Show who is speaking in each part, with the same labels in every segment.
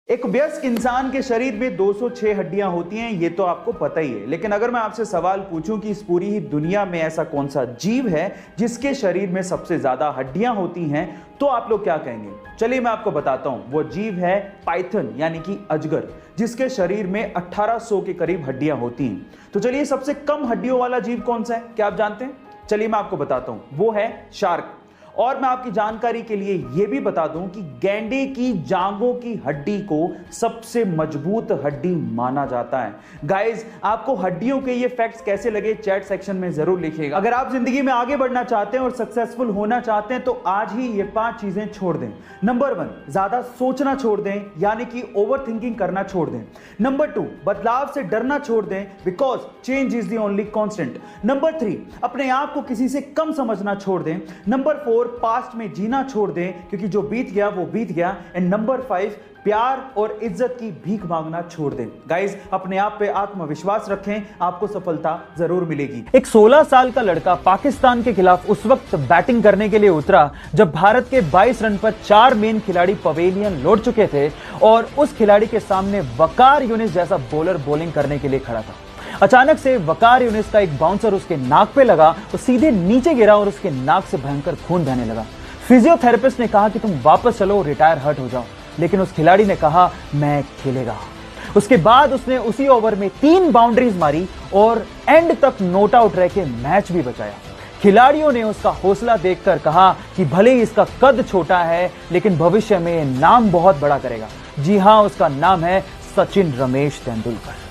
Speaker 1: एक वयस्क इंसान के शरीर में 206 हड्डियां होती हैं, ये तो आपको पता ही है। लेकिन अगर मैं आपसे सवाल पूछूं कि इस पूरी ही दुनिया में ऐसा कौन सा जीव है जिसके शरीर में सबसे ज्यादा हड्डियां होती हैं, तो आप लोग क्या कहेंगे? चलिए मैं आपको बताता हूं। वो जीव है पाइथन यानी कि अजगर, जिसके शरीर में 1800 के करीब हड्डियां होती हैं। तो चलिए सबसे कम हड्डियों वाला जीव कौन सा है, क्या आप जानते हैं? चलिए मैं आपको बताता हूं, वो है शार्क। और मैं आपकी जानकारी के लिए यह भी बता दूं कि गैंडे की जांघों की हड्डी को सबसे मजबूत हड्डी माना जाता है। गाइस, आपको हड्डियों के ये फैक्ट्स कैसे लगे चैट सेक्शन में जरूर लिखिएगा। अगर आप जिंदगी में आगे बढ़ना चाहते हैं और सक्सेसफुल होना चाहते हैं तो आज ही ये 5 चीजें छोड़ दें। नंबर 1, ज्यादा सोचना छोड़ दें, यानी कि ओवर थिंकिंग करना छोड़ दें। नंबर 2, बदलाव से डरना छोड़ दें, because change is the only constant. Number 3, अपने आप को किसी से कम समझना छोड़ दें। नंबर 4, पास्ट में जीना छोड़ दें, क्योंकि जो बीत गया वो बीत गया। एंड नंबर 5, प्यार और इज्जत की भीख मांगना छोड़ दें। गाइस, अपने आप पे आत्मविश्वास रखें, आपको सफलता जरूर मिलेगी। एक 16 साल का लड़का पाकिस्तान के खिलाफ उस वक्त बैटिंग करने के लिए उतरा जब भारत के 22 रन पर 4 मेन खिलाड़ी पवेलियन लौट चुके थे और उस खिलाड़ी के सामने वकार यूनिस जैसा बॉलर बॉलिंग करने के लिए खड़ा था। अचानक से वकार यूनिस का एक बाउंसर उसके नाक पे लगा, वो सीधे नीचे गिरा और उसके नाक से भयंकर खून बहने लगा। फिजियोथेरेपिस्ट ने कहा कि तुम वापस चलो, रिटायर हर्ट हो जाओ, लेकिन उस खिलाड़ी ने कहा मैं खेलेगा। उसके बाद उसने उसी ओवर में 3 बाउंड्रीज मारी और एंड तक नॉट आउट रह के मैच भी बचाया। खिलाड़ियों ने उसका हौसला देखकर कहा कि भले ही इसका कद छोटा है लेकिन भविष्य में नाम बहुत बड़ा करेगा। जी हां, उसका नाम है सचिन रमेश तेंदुलकर।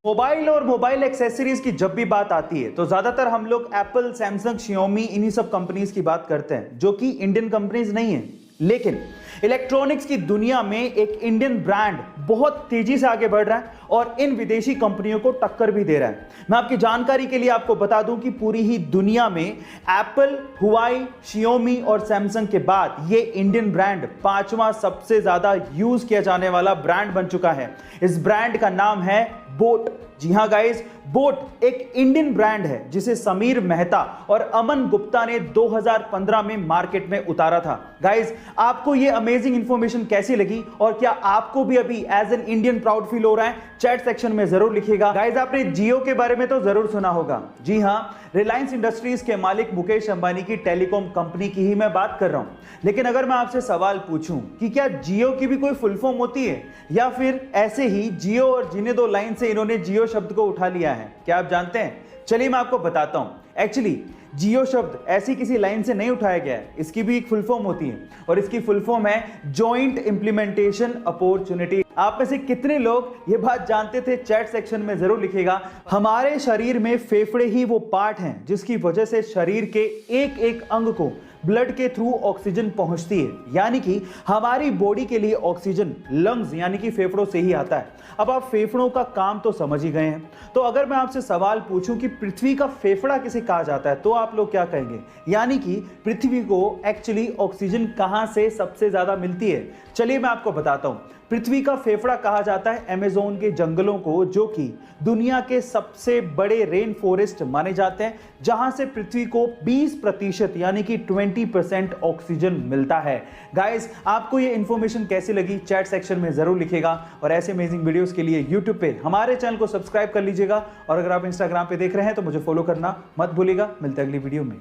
Speaker 1: मोबाइल और मोबाइल एक्सेसरीज की जब भी बात आती है तो ज्यादातर हम लोग एप्पल, सैमसंग, शियोमी, इन्हीं सब कंपनीज की बात करते हैं, जो कि इंडियन कंपनीज नहीं है। लेकिन इलेक्ट्रॉनिक्स की दुनिया में एक इंडियन ब्रांड बहुत तेजी से आगे बढ़ रहा है और इन विदेशी कंपनियों को टक्कर भी दे रहा है। मैं आपकी जानकारी के लिए आपको बता दूं कि पूरी ही दुनिया में एप्पल, हुआई, शियोमी और सैमसंग के बाद ये इंडियन ब्रांड 5वां सबसे ज्यादा यूज किया जाने वाला ब्रांड बन चुका है। इस ब्रांड का नाम है बोट। जी हां गाइस, बोट एक इंडियन ब्रांड है जिसे समीर मेहता और अमन गुप्ता ने 2015 में मार्केट में उतारा था। गाइस, आपको ये अमेजिंग इंफॉर्मेशन कैसी लगी और क्या आपको भी अभी as an Indian proud feel हो रहा है? चैट सेक्शन में जरूर लिखिएगा। गाइस, आपने जियो के बारे में तो जरूर सुना होगा। जी हां, रिलायंस इंडस्ट्रीज के मालिक मुकेश अंबानी की टेलीकॉम कंपनी की ही मैं बात कर रहा हूं। लेकिन अगर मैं आपसे सवाल पूछूं कि क्या जियो की भी कोई फुल फॉर्म होती है, या फिर ऐसे ही जियो और जीने दो लाइन से इन्होंने जियो शब्द को उठा लिया है, क्या आप जानते हैं? चलिए मैं आपको बताता हूं। एक्चुअली जियो शब्द ऐसी किसी लाइन से नहीं उठाया गया है, इसकी भी एक फुल फॉर्म होती है और इसकी फुल फॉर्म है जॉइंट इंप्लीमेंटेशन अपॉर्चुनिटी। आप में से कितने लोग ये बात जानते थे? चैट सेक्शन में जरूर लिखिएगा। हमारे शरीर में फेफड़े ही वो पार्ट हैं जिसकी वजह से शरीर के एक एक अंग को ब्लड के थ्रू ऑक्सीजन पहुंचती है, यानी कि हमारी बॉडी के लिए ऑक्सीजन लंग्स यानी कि फेफड़ों से ही आता है। अब आप फेफड़ों का काम तो समझ ही गए हैं, तो अगर मैं आपसे सवाल पूछूं कि पृथ्वी का फेफड़ा किसे कहा जाता है, तो आप लोग क्या कहेंगे? यानी कि पृथ्वी को एक्चुअली ऑक्सीजन कहां से सबसे ज्यादा मिलती है? चलिए मैं आपको बताता हूं। पृथ्वी का फेफड़ा कहा जाता है अमेज़न के जंगलों को, जो कि दुनिया के सबसे बड़े रेन फॉरेस्ट माने जाते हैं, जहां से पृथ्वी को 20% यानी कि 20% ऑक्सीजन मिलता है। गाइस, आपको ये इंफॉर्मेशन कैसी लगी? चैट सेक्शन में जरूर लिखिएगा और ऐसे अमेजिंग वीडियोस के लिए यूट्यूब पे हमारे चैनल को सब्सक्राइब कर लीजिएगा और अगर आप इंस्टाग्राम पे देख रहे हैं तो मुझे फॉलो करना मत भूलिएगा। मिलते हैं अगली वीडियो में।